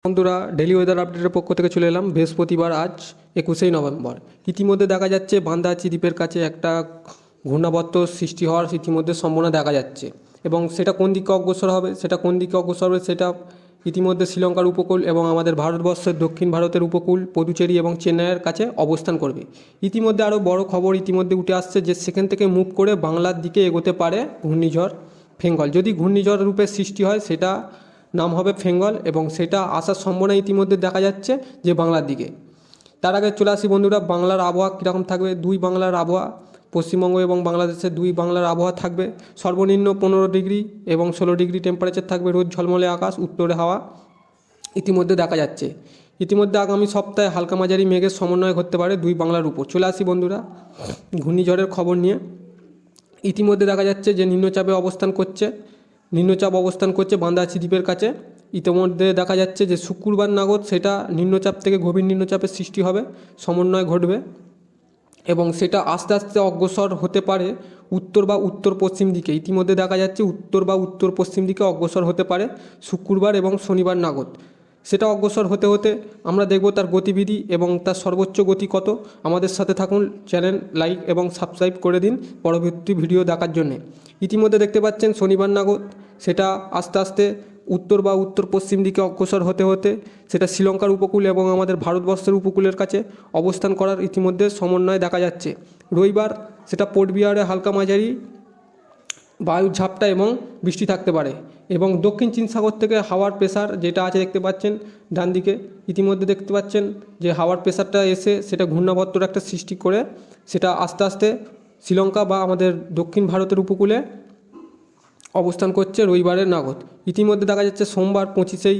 বন্ধুরা, daily weather আপডেটের পক্ষ থেকে চলে এলাম। বৃহস্পতিবার, আজ 21শে নভেম্বর। ইতিমধ্যে দেখা যাচ্ছে বান্দাচি দ্বীপের কাছে একটা ঘূর্ণাবর্ত সৃষ্টি হওয়ার ইতিমধ্যে সম্ভাবনা দেখা যাচ্ছে, এবং সেটা কোন দিকে অগ্রসর হবে সেটা ইতিমধ্যে শ্রীলঙ্কার উপকূল এবং আমাদের ভারতবর্ষের দক্ষিণ ভারতের উপকূল পদুচেরি এবং চেন্নাইয়ের কাছে অবস্থান করবে। ইতিমধ্যে আরও বড় খবর ইতিমধ্যে উঠে আসছে যে সেখান থেকে মুভ করে বাংলার দিকে এগোতে পারে ঘূর্ণিঝড় ফেঙ্গল। যদি ঘূর্ণিঝড় রূপে সৃষ্টি হয় সেটা নাম হবে ফেঙ্গল, এবং সেটা আসার সম্ভাবনা ইতিমধ্যে দেখা যাচ্ছে যে বাংলার দিকে। তার আগে চলে আসি বন্ধুরা, বাংলার আবহাওয়া কীরকম থাকবে। দুই বাংলার আবহাওয়া, পশ্চিমবঙ্গ এবং বাংলাদেশের দুই বাংলার আবহাওয়া থাকবে সর্বনিম্ন 15 ডিগ্রি এবং 16 ডিগ্রি টেম্পারেচার থাকবে। রোদ ঝলমলে আকাশ, উত্তরে হাওয়া ইতিমধ্যে দেখা যাচ্ছে। ইতিমধ্যে আগামী সপ্তাহে হালকা মাঝারি মেঘের সমন্বয় ঘটতে পারে দুই বাংলার উপর। চলে আসি বন্ধুরা ঘূর্ণিঝড়ের খবর নিয়ে। ইতিমধ্যে দেখা যাচ্ছে যে নিম্নচাপ অবস্থান করছে বান্দাচি দ্বীপের কাছে। ইতিমধ্যে দেখা যাচ্ছে যে শুক্রবার নাগাদ সেটা নিম্নচাপ থেকে গভীর নিম্নচাপের সৃষ্টি হবে, সমন্বয় ঘটবে, এবং সেটা আস্তে আস্তে অগ্রসর হতে পারে উত্তর বা উত্তর পশ্চিম দিকে। ইতিমধ্যে দেখা যাচ্ছে উত্তর বা উত্তর পশ্চিম দিকে অগ্রসর হতে পারে শুক্রবার এবং শনিবার নাগাদ। সেটা অগ্রসর হতে হতে আমরা দেখব তার গতিবিধি এবং তার সর্বোচ্চ গতি কত। আমাদের সাথে থাকুন, চ্যানেল লাইক এবং সাবস্ক্রাইব করে দিন পরবর্তী ভিডিও দেখার জন্যে। ইতিমধ্যে দেখতে পাচ্ছেন শনিবার নাগাদ সেটা আস্তে আস্তে উত্তর বা উত্তর পশ্চিম দিকে অগ্রসর হতে হতে সেটা শ্রীলঙ্কার উপকূল এবং আমাদের ভারতবর্ষের উপকূলের কাছে অবস্থান করার ইতিমধ্যে সমন্বয় দেখা যাচ্ছে। রবিবার সেটা পোর্ট বিয়ারে হালকা মাঝারি বায়ুর ঝাপটা এবং বৃষ্টি থাকতে পারে, এবং দক্ষিণ চীন সাগর থেকে হাওয়ার প্রেসার যেটা আছে দেখতে পাচ্ছেন ডান দিকে, ইতিমধ্যে দেখতে পাচ্ছেন যে হাওয়ার প্রেসারটা এসে সেটা ঘূর্ণাবর্তর একটা সৃষ্টি করে সেটা আস্তে আস্তে শ্রীলঙ্কা বা আমাদের দক্ষিণ ভারতের উপকূলে অবস্থান করছে রবিবারের নাগাদ। ইতিমধ্যে দেখা যাচ্ছে সোমবার 25শে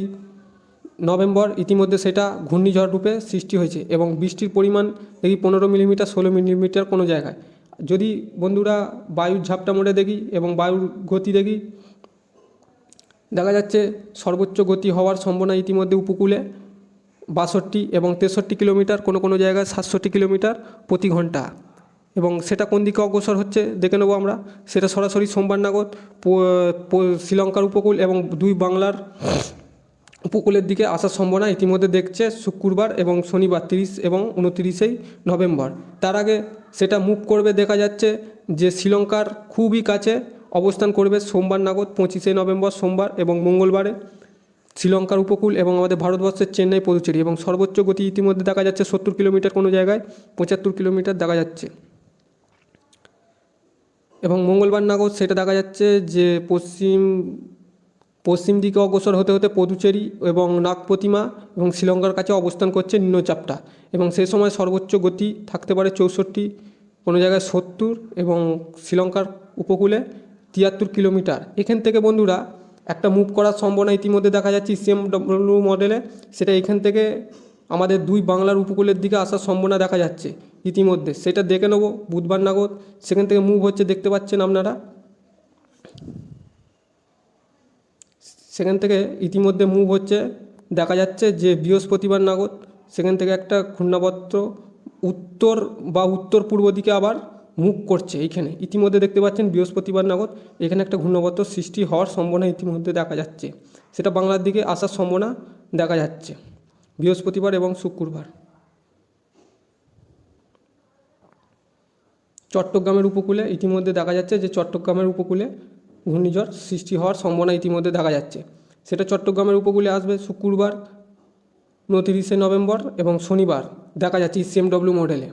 নভেম্বর ইতিমধ্যে সেটা ঘূর্ণিঝড় রূপে সৃষ্টি হয়েছে, এবং বৃষ্টির পরিমাণ দেখি 15 মিলিমিটার 16 মিলিমিটার কোনো জায়গায়। যদি বন্ধুরা বায়ুর ঝাপটা মোড়ে দেখি এবং বায়ুর গতি দেখি, দেখা যাচ্ছে সর্বোচ্চ গতি হওয়ার সম্ভাবনা ইতিমধ্যে উপকূলে 62 এবং 63 কিলোমিটার, কোনো জায়গায় 67 কিলোমিটার প্রতি ঘন্টা, এবং সেটা কোন দিকে অগ্রসর হচ্ছে দেখে নেবো আমরা। সেটা সরাসরি সোমবার নাগাদ শ্রীলঙ্কার উপকূল এবং দুই বাংলার উপকূলের দিকে আসার সম্ভাবনা ইতিমধ্যে দেখছে শুক্রবার এবং শনিবার 30 এবং 29শে নভেম্বর। তার আগে সেটা মুভ করবে, দেখা যাচ্ছে যে শ্রীলঙ্কার খুবই কাছে অবস্থান করবে সোমবার নাগাদ 25শে নভেম্বর সোমবার, এবং মঙ্গলবারে শ্রীলঙ্কার উপকূল এবং আমাদের ভারতবর্ষের চেন্নাই পদুচেরি, এবং সর্বোচ্চ গতি ইতিমধ্যে দেখা যাচ্ছে 70 কিলোমিটার, কোনো জায়গায় 75 কিলোমিটার দেখা যাচ্ছে। এবং মঙ্গলবার নাগাদ সেটা দেখা যাচ্ছে যে পশ্চিম দিকে অগ্রসর হতে হতে পদুচেরি এবং নাগপ্রতিমা এবং শ্রীলঙ্কার কাছে অবস্থান করছে নিম্নচাপটা, এবং সেই সময় সর্বোচ্চ গতি থাকতে পারে 64, কোনো জায়গায় 70, এবং শ্রীলঙ্কার উপকূলে 73 কিলোমিটার। এখান থেকে বন্ধুরা একটা মুভ করার সম্ভাবনা ইতিমধ্যে দেখা যাচ্ছে CMW মডেলে, সেটা এখান থেকে আমাদের দুই বাংলার উপকূলের দিকে আসার সম্ভাবনা দেখা যাচ্ছে ইতিমধ্যে। সেটা দেখে নেব বুধবার নাগাদ সেখান থেকে মুভ হচ্ছে, দেখতে পাচ্ছেন আপনারা। সেখান থেকে ইতিমধ্যে মুভ হচ্ছে, দেখা যাচ্ছে যে বৃহস্পতিবার নাগাদ সেখান থেকে একটা ঘূর্ণাবর্ত উত্তর বা উত্তর পূর্ব দিকে আবার মুভ করছে। এইখানে ইতিমধ্যে দেখতে পাচ্ছেন বৃহস্পতিবার নাগাদ এখানে একটা ঘূর্ণাবর্ত সৃষ্টি হওয়ার সম্ভাবনা ইতিমধ্যে দেখা যাচ্ছে। সেটা বাংলার দিকে আসার সম্ভাবনা দেখা যাচ্ছে বৃহস্পতিবার এবং শুক্রবার। চট্টগ্রামের উপকূলে ইতিমধ্যে দেখা যাচ্ছে যে চট্টগ্রামের উপকূলে ঘূর্ণিঝড় সৃষ্টি হওয়ার সম্ভাবনা ইতিমধ্যে দেখা যাচ্ছে। সেটা চট্টগ্রামের উপকূলে আসবে শুক্রবার 29শে নভেম্বর, এবং শনিবার দেখা যাচ্ছে CMW মডেলে।